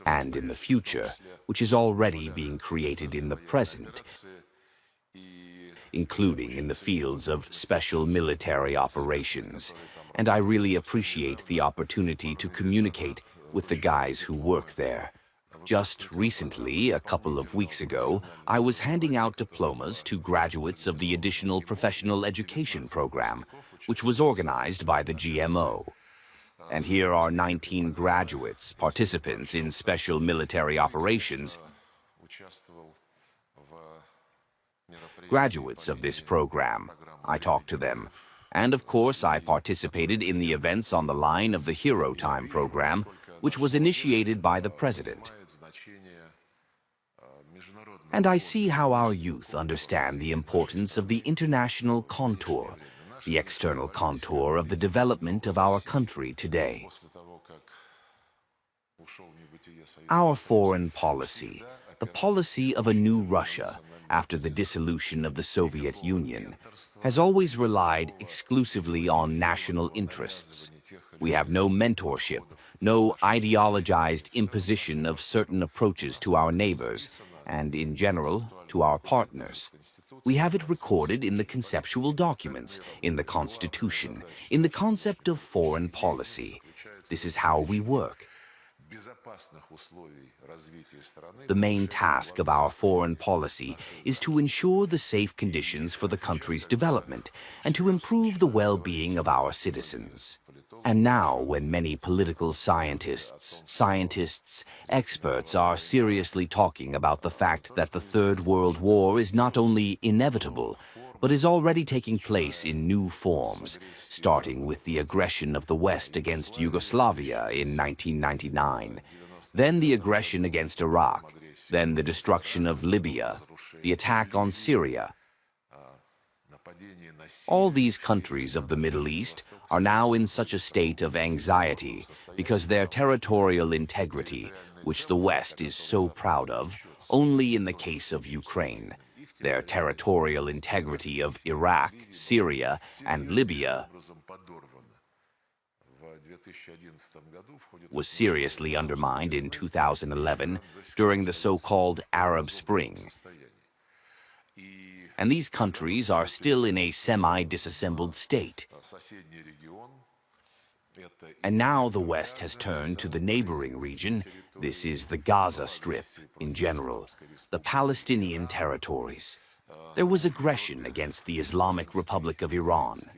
and in the future, which is already being created in the present, including in the fields of special military operations. And I really appreciate the opportunity to communicate with the guys who work there. Just recently, a couple of weeks ago, I was handing out diplomas to graduates of the Additional Professional Education Program, which was organized by the GMO. And here are 19 graduates, participants in special military operations, graduates of this program. I talked to them. And of course, I participated in the events on the line of the Hero Time program, which was initiated by the President. And I see how our youth understand the importance of the international contour, the external contour of the development of our country today. Our foreign policy, the policy of a new Russia after the dissolution of the Soviet Union, has always relied exclusively on national interests. We have no mentorship, no ideologized imposition of certain approaches to our neighbors, and in general, to our partners. We have it recorded in the conceptual documents, in the Constitution, in the concept of foreign policy. This is how we work. The main task of our foreign policy is to ensure the safe conditions for the country's development and to improve the well-being of our citizens. And now, when many political scientists, experts are seriously talking about the fact that the Third World War is not only inevitable, but is already taking place in new forms, starting with the aggression of the West against Yugoslavia in 1999, then the aggression against Iraq, then the destruction of Libya, the attack on Syria. All these countries of the Middle East are now in such a state of anxiety because their territorial integrity, which the West is so proud of, only in the case of Ukraine, their territorial integrity of Iraq, Syria, and Libya was seriously undermined in 2011 during the so-called Arab Spring. And these countries are still in a semi-disassembled state. And now the West has turned to the neighboring region. This is the Gaza Strip in general, the Palestinian territories. There was aggression against the Islamic Republic of Iran.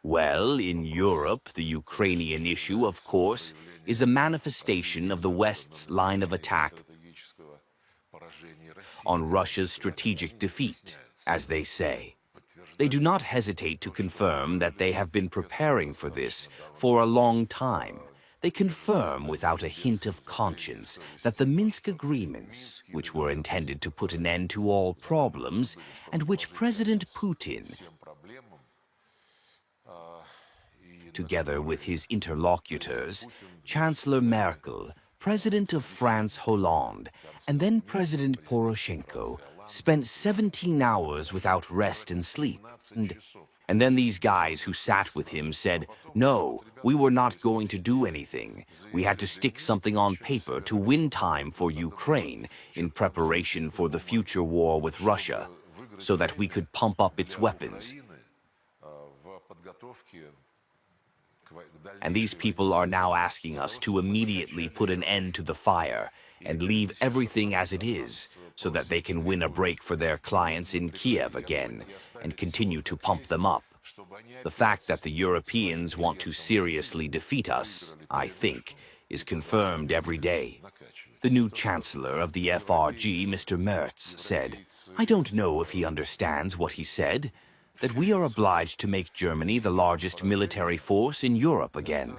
Well, in Europe, the Ukrainian issue, of course, is a manifestation of the West's line of attack on Russia's strategic defeat, as they say. They do not hesitate to confirm that they have been preparing for this for a long time. They confirm without a hint of conscience that the Minsk agreements, which were intended to put an end to all problems, and which President Putin, together with his interlocutors, Chancellor Merkel, President of France Hollande, and then President Poroshenko, spent 17 hours without rest and sleep. And then these guys who sat with him said, no, we were not going to do anything. We had to stick something on paper to win time for Ukraine in preparation for the future war with Russia, so that we could pump up its weapons. And these people are now asking us to immediately put an end to the fire and leave everything as it is, so that they can win a break for their clients in Kiev again and continue to pump them up. The fact that the Europeans want to seriously defeat us, I think, is confirmed every day. The new Chancellor of the FRG, Mr. Merz, said, I don't know if he understands what he said, that we are obliged to make Germany the largest military force in Europe again.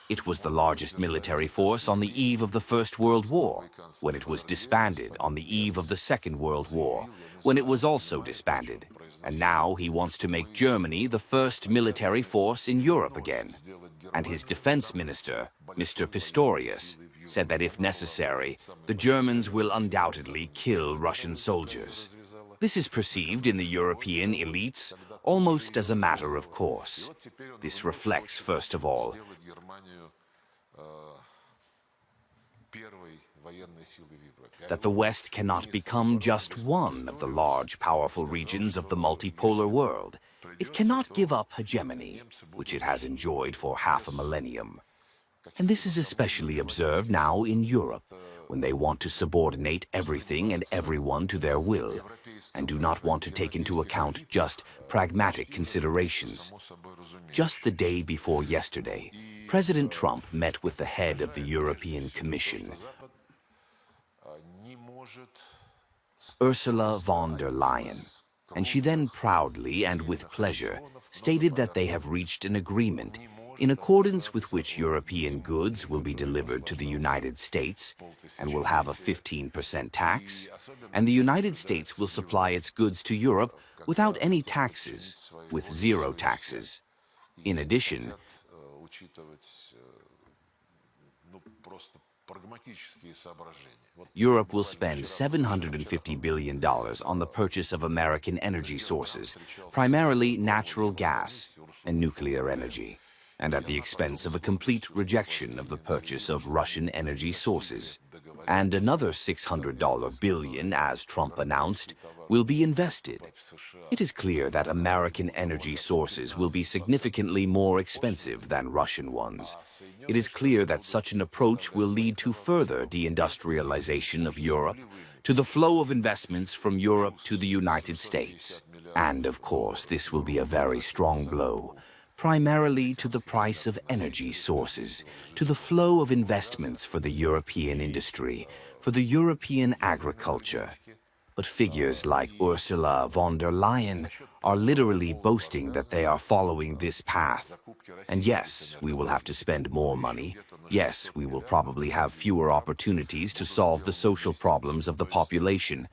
It was the largest military force on the eve of the First World War, when it was disbanded on the eve of the Second World War, when it was also disbanded. And now he wants to make Germany the first military force in Europe again. And his defense minister, Mr. Pistorius, said that if necessary, the Germans will undoubtedly kill Russian soldiers. This is perceived in the European elites almost as a matter of course. This reflects, first of all, that the West cannot become just one of the large, powerful regions of the multipolar world. It cannot give up hegemony, which it has enjoyed for half a millennium. And this is especially observed now in Europe, when they want to subordinate everything and everyone to their will, and do not want to take into account just pragmatic considerations. Just the day before yesterday, President Trump met with the head of the European Commission, Ursula von der Leyen, and she then proudly and with pleasure stated that they have reached an agreement in accordance with which European goods will be delivered to the United States and will have a 15% tax, and the United States will supply its goods to Europe without any taxes, with zero taxes. In addition, Europe will spend $750 billion on the purchase of American energy sources, primarily natural gas and nuclear energy, and at the expense of a complete rejection of the purchase of Russian energy sources. And another $600 billion, as Trump announced, will be invested. It is clear that American energy sources will be significantly more expensive than Russian ones. It is clear that such an approach will lead to further deindustrialization of Europe, to the flow of investments from Europe to the United States. And, of course, this will be a very strong blow, primarily to the price of energy sources, to the flow of investments for the European industry, for the European agriculture. But figures like Ursula von der Leyen are literally boasting that they are following this path. And yes, we will have to spend more money. Yes, we will probably have fewer opportunities to solve the social problems of the population.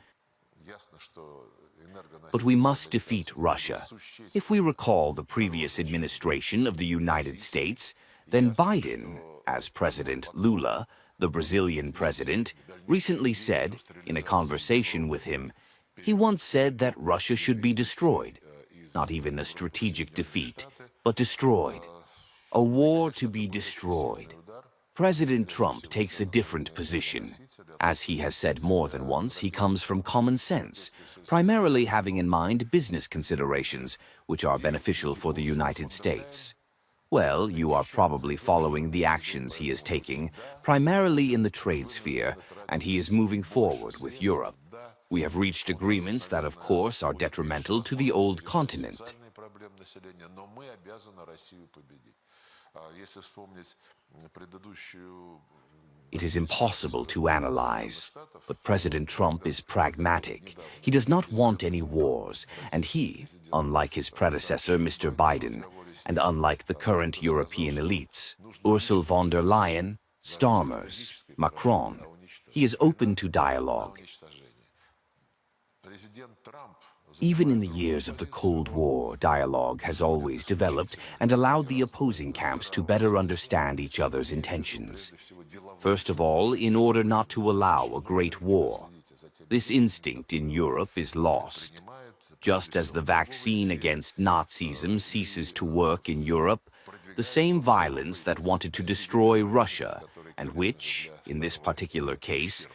But we must defeat Russia. If we recall the previous administration of the United States, then Biden, as President Lula, the Brazilian president, recently said, in a conversation with him, he once said that Russia should be destroyed. Not even a strategic defeat, but destroyed. A war to be destroyed. President Trump takes a different position. As he has said more than once, he comes from common sense, primarily having in mind business considerations, which are beneficial for the United States. Well, you are probably following the actions he is taking, primarily in the trade sphere, and he is moving forward with Europe. We have reached agreements that, of course, are detrimental to the old continent. It is impossible to analyze, but President Trump is pragmatic. He does not want any wars, and he, unlike his predecessor, Mr. Biden, and unlike the current European elites, Ursula von der Leyen, Starmers, Macron, he is open to dialogue. Even in the years of the Cold War, dialogue has always developed and allowed the opposing camps to better understand each other's intentions. First of all, in order not to allow a great war. This instinct in Europe is lost. Just as the vaccine against Nazism ceases to work in Europe, the same violence that wanted to destroy Russia, and which, in this particular case,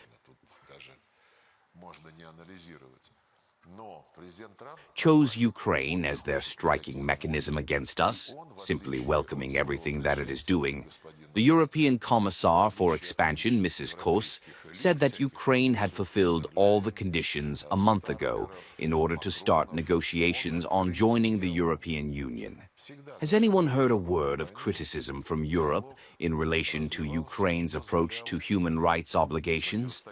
chose Ukraine as their striking mechanism against us, simply welcoming everything that it is doing. The European Commissar for Expansion, Mrs. Kos, said that Ukraine had fulfilled all the conditions a month ago in order to start negotiations on joining the European Union. Has anyone heard a word of criticism from Europe in relation to Ukraine's approach to human rights obligations?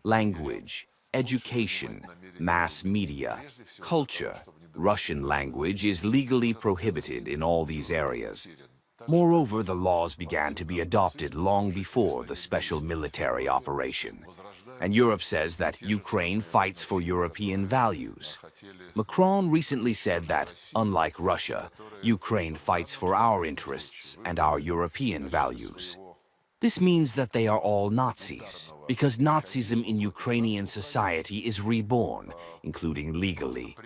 Language, education, mass media, culture, Russian language is legally prohibited in all these areas. Moreover, the laws began to be adopted long before the special military operation. And Europe says that Ukraine fights for European values. Macron recently said that, unlike Russia, Ukraine fights for our interests and our European values. This means that they are all Nazis, because Nazism in Ukrainian society is reborn, including legally.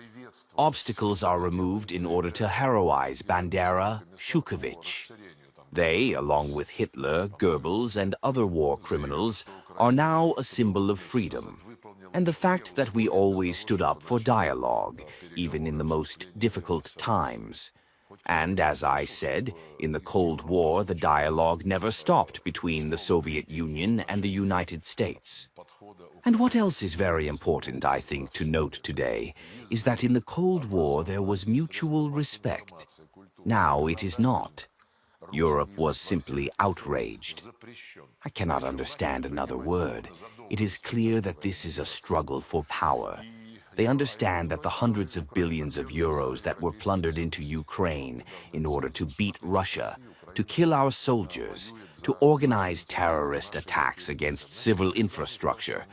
Obstacles are removed in order to heroize Bandera, Shukovich. They, along with Hitler, Goebbels, and other war criminals, are now a symbol of freedom. And the fact that we always stood up for dialogue, even in the most difficult times. And as I said, in the Cold War, the dialogue never stopped between the Soviet Union and the United States. And what else is very important, I think, to note today, is that in the Cold War there was mutual respect. Now it is not. Europe was simply outraged. I cannot understand another word. It is clear that this is a struggle for power. They understand that the hundreds of billions of euros that were plundered into Ukraine in order to beat Russia, to kill our soldiers, to organize terrorist attacks against civil infrastructure,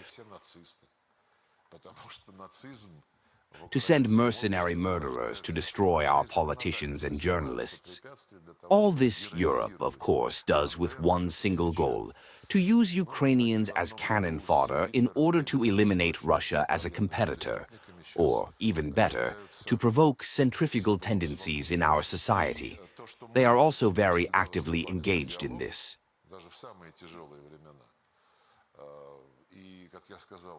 to send mercenary murderers to destroy our politicians and journalists. All this Europe, of course, does with one single goal: to use Ukrainians as cannon fodder in order to eliminate Russia as a competitor, or, even better, to provoke centrifugal tendencies in our society. They are also very actively engaged in this.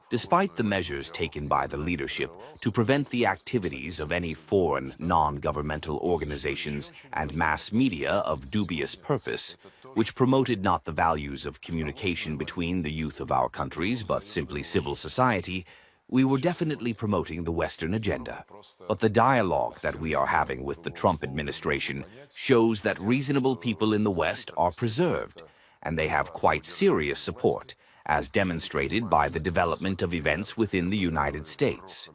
Despite the measures taken by the leadership to prevent the activities of any foreign non-governmental organizations and mass media of dubious purpose, which promoted not the values of communication between the youth of our countries, but simply civil society, we were definitely promoting the Western agenda. But the dialogue that we are having with the Trump administration shows that reasonable people in the West are preserved, and they have quite serious support, as demonstrated by the development of events within the United States.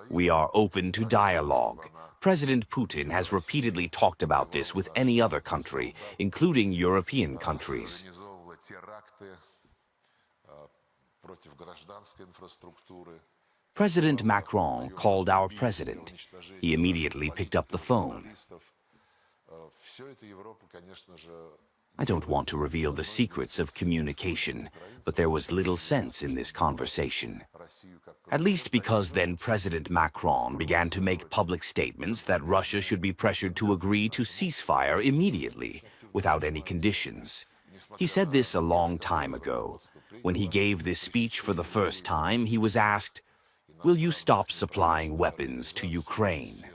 We are open to dialogue. President Putin has repeatedly talked about this with any other country, including European countries. President Macron called our president. He immediately picked up the phone. I don't want to reveal the secrets of communication, but there was little sense in this conversation. At least because then President Macron began to make public statements that Russia should be pressured to agree to ceasefire immediately, without any conditions. He said this a long time ago. When he gave this speech for the first time, he was asked, "Will you stop supplying weapons to Ukraine?"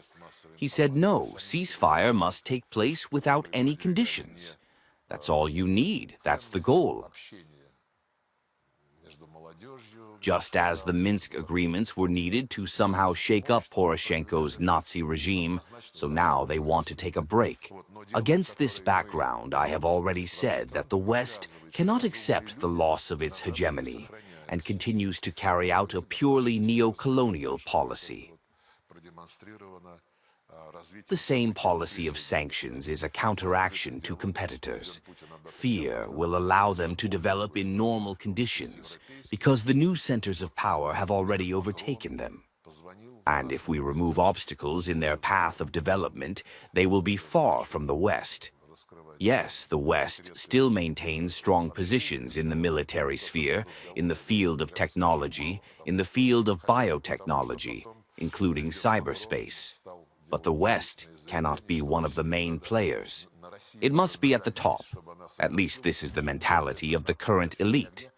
He said, "No, ceasefire must take place without any conditions. That's all you need. That's the goal." Just as the Minsk agreements were needed to somehow shake up Poroshenko's Nazi regime, so now they want to take a break. Against this background, I have already said that the West cannot accept the loss of its hegemony and continues to carry out a purely neo-colonial policy. The same policy of sanctions is a counteraction to competitors. Fear will allow them to develop in normal conditions because the new centers of power have already overtaken them. And if we remove obstacles in their path of development, they will be far from the West. Yes, the West still maintains strong positions in the military sphere, in the field of technology, in the field of biotechnology, including cyberspace. But the West cannot be one of the main players. It must be at the top. At least this is the mentality of the current elite.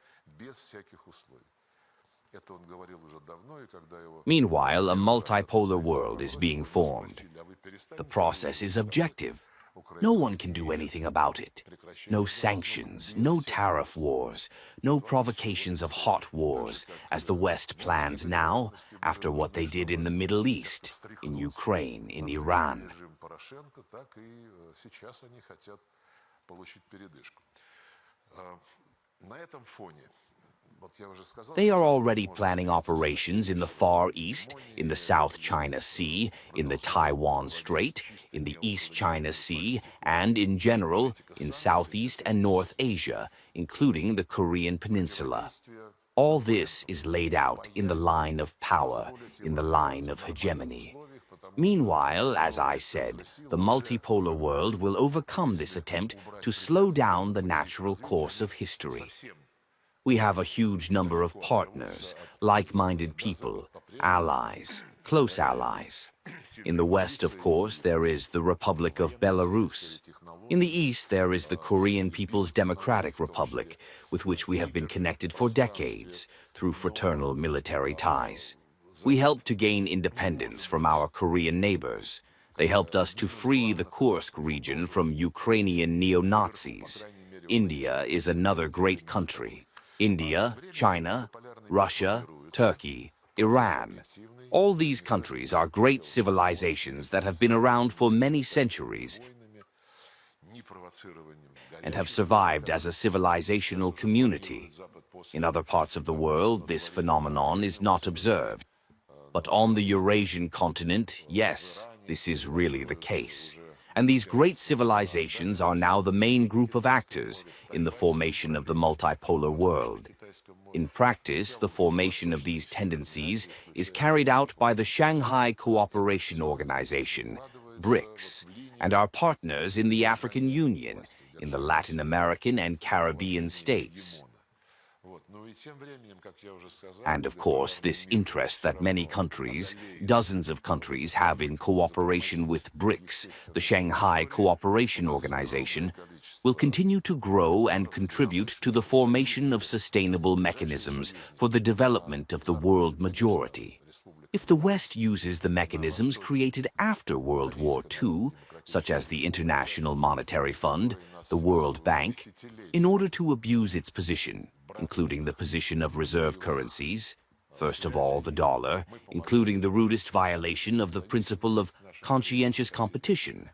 Meanwhile, a multipolar world is being formed. The process is objective. No one can do anything about it. No sanctions, no tariff wars, no provocations of hot wars, as the West plans now, after what they did in the Middle East, in Ukraine, in Iran. They are already planning operations in the Far East, in the South China Sea, in the Taiwan Strait, in the East China Sea, and in general in Southeast and North Asia, including the Korean Peninsula. All this is laid out in the line of power, in the line of hegemony. Meanwhile, as I said, the multipolar world will overcome this attempt to slow down the natural course of history. We have a huge number of partners, like-minded people, allies. close allies. In the west, of course, there is the Republic of Belarus. In the east, there is the Korean People's Democratic Republic, with which we have been connected for decades through fraternal military ties. We helped to gain independence from our Korean neighbors. They helped us to free the Kursk region from Ukrainian neo-Nazis. India is another great country. India, China, Russia, Turkey, Iran. All these countries are great civilizations that have been around for many centuries and have survived as a civilizational community. In other parts of the world, this phenomenon is not observed. But on the Eurasian continent, yes, this is really the case. And these great civilizations are now the main group of actors in the formation of the multipolar world. In practice, the formation of these tendencies is carried out by the Shanghai Cooperation Organization, BRICS, and our partners in the African Union, in the Latin American and Caribbean states. And of course, this interest that many countries, dozens of countries, have in cooperation with BRICS, the Shanghai Cooperation Organization, will continue to grow and contribute to the formation of sustainable mechanisms for the development of the world majority. If the West uses the mechanisms created after World War II, such as the International Monetary Fund, the World Bank, in order to abuse its position, including the position of reserve currencies, first of all the dollar, including the rudest violation of the principle of conscientious competition,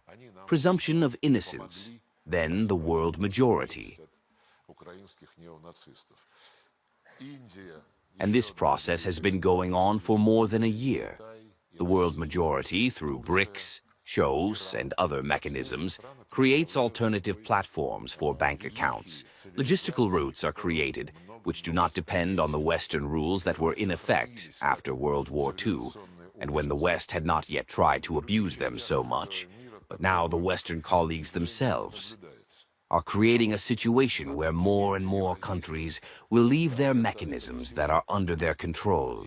presumption of innocence, then the world majority. And this process has been going on for more than a year. The world majority, through BRICS, shows, and other mechanisms, creates alternative platforms for bank accounts. Logistical routes are created, which do not depend on the Western rules that were in effect after World War II, and when the West had not yet tried to abuse them so much. But now the Western colleagues themselves are creating a situation where more and more countries will leave their mechanisms that are under their control.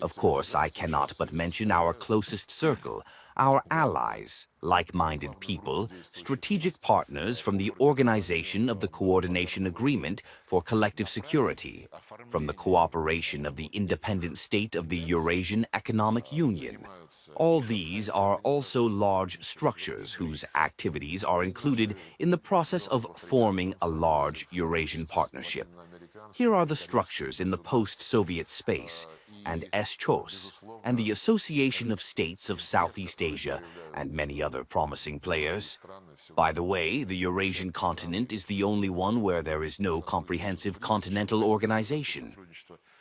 Of course, I cannot but mention our closest circle, our allies, like-minded people, strategic partners from the Organization of the Coordination Agreement for Collective Security, from the cooperation of the independent state of the Eurasian Economic Union. All these are also large structures whose activities are included in the process of forming a large Eurasian partnership. Here are the structures in the post-Soviet space, and SCHOS, and the Association of States of Southeast Asia, and many other promising players. By the way, the Eurasian continent is the only one where there is no comprehensive continental organization.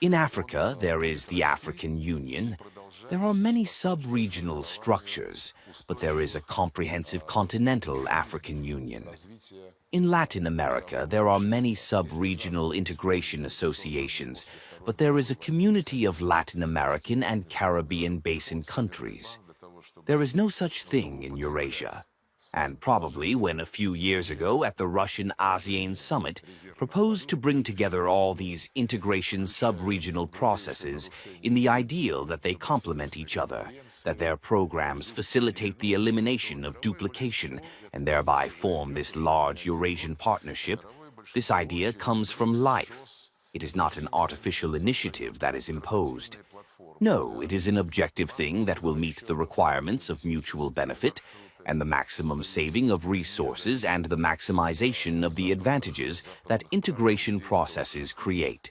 In Africa, there is the African Union. There are many sub-regional structures, but there is a comprehensive continental African Union. In Latin America, there are many sub-regional integration associations, but there is a community of Latin American and Caribbean basin countries. There is no such thing in Eurasia. And probably when a few years ago at the Russian ASEAN summit proposed to bring together all these integration sub-regional processes in the ideal that they complement each other, that their programs facilitate the elimination of duplication and thereby form this large Eurasian partnership, this idea comes from life. It is not an artificial initiative that is imposed. No, it is an objective thing that will meet the requirements of mutual benefit and the maximum saving of resources and the maximization of the advantages that integration processes create.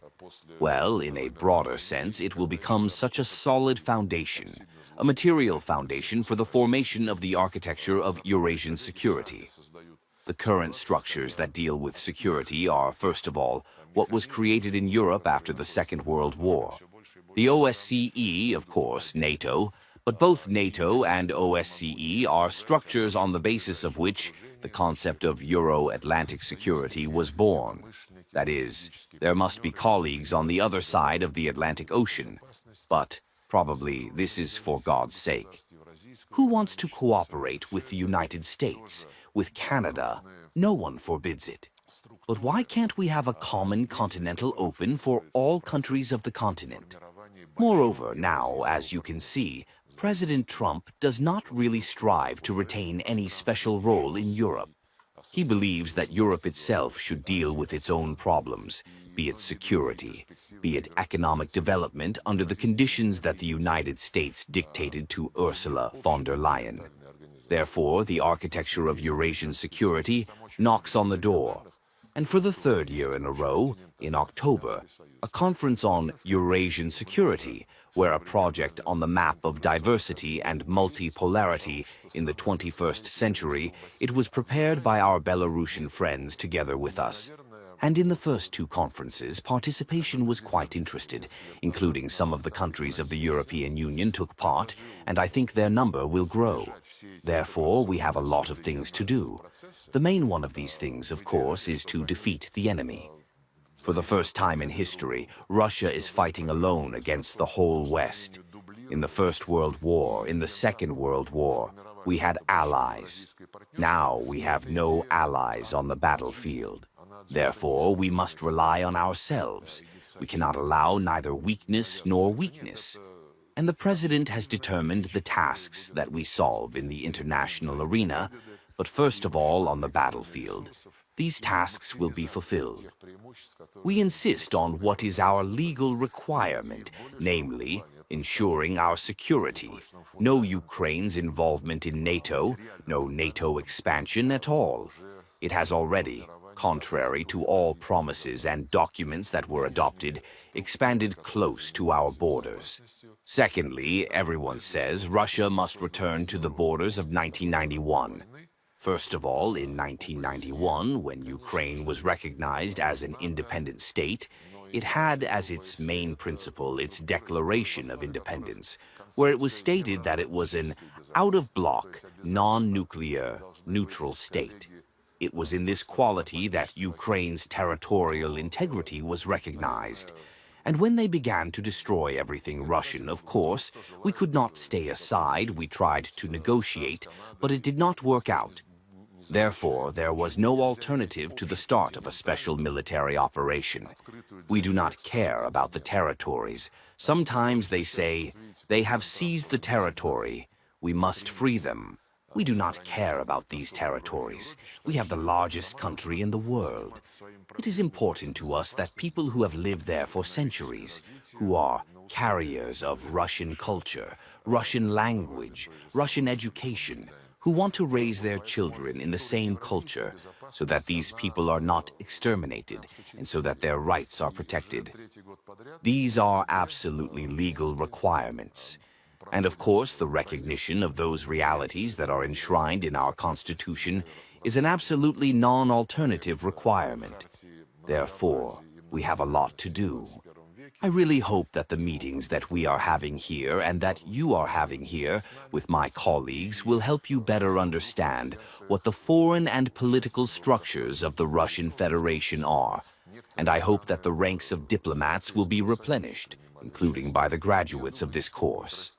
Well, in a broader sense, it will become such a solid foundation, a material foundation for the formation of the architecture of Eurasian security. The current structures that deal with security are, first of all, what was created in Europe after the Second World War. The OSCE, of course, NATO, but both NATO and OSCE are structures on the basis of which the concept of Euro-Atlantic security was born. That is, there must be colleagues on the other side of the Atlantic Ocean, but probably this is for God's sake. Who wants to cooperate with the United States, with Canada? No one forbids it. But why can't we have a common continental open for all countries of the continent? Moreover, now, as you can see, President Trump does not really strive to retain any special role in Europe. He believes that Europe itself should deal with its own problems, be it security, be it economic development under the conditions that the United States dictated to Ursula von der Leyen. Therefore, the architecture of Eurasian security knocks on the door. And for the third year in a row, in October, a conference on Eurasian security, where a project on the map of diversity and multipolarity in the 21st century, it was prepared by our Belarusian friends together with us. And in the first two conferences, participation was quite interested, including some of the countries of the European Union took part, and I think their number will grow. Therefore, we have a lot of things to do. The main one of these things, of course, is to defeat the enemy. For the first time in history, Russia is fighting alone against the whole West. In the First World War, in the Second World War, we had allies. Now we have no allies on the battlefield. Therefore, we must rely on ourselves. We cannot allow neither weakness nor weakness. And the President has determined the tasks that we solve in the international arena, but first of all on the battlefield. These tasks will be fulfilled. We insist on what is our legal requirement, namely, ensuring our security. No Ukraine's involvement in NATO, no NATO expansion at all. It has already, contrary to all promises and documents that were adopted, expanded close to our borders. Secondly, everyone says Russia must return to the borders of 1991. First of all, in 1991, when Ukraine was recognized as an independent state, it had as its main principle its Declaration of Independence, where it was stated that it was an out-of-bloc, non-nuclear, neutral state. It was in this quality that Ukraine's territorial integrity was recognized. And when they began to destroy everything Russian, of course, we could not stay aside. We tried to negotiate, but it did not work out. Therefore, there was no alternative to the start of a special military operation. We do not care about the territories. Sometimes they say, they have seized the territory. We must free them. We do not care about these territories. We have the largest country in the world. It is important to us that people who have lived there for centuries, who are carriers of Russian culture, Russian language, Russian education, who want to raise their children in the same culture, so that these people are not exterminated and so that their rights are protected. These are absolutely legal requirements. And of course, the recognition of those realities that are enshrined in our Constitution is an absolutely non-alternative requirement. Therefore, we have a lot to do. I really hope that the meetings that we are having here and that you are having here with my colleagues will help you better understand what the foreign and political structures of the Russian Federation are. And I hope that the ranks of diplomats will be replenished, including by the graduates of this course.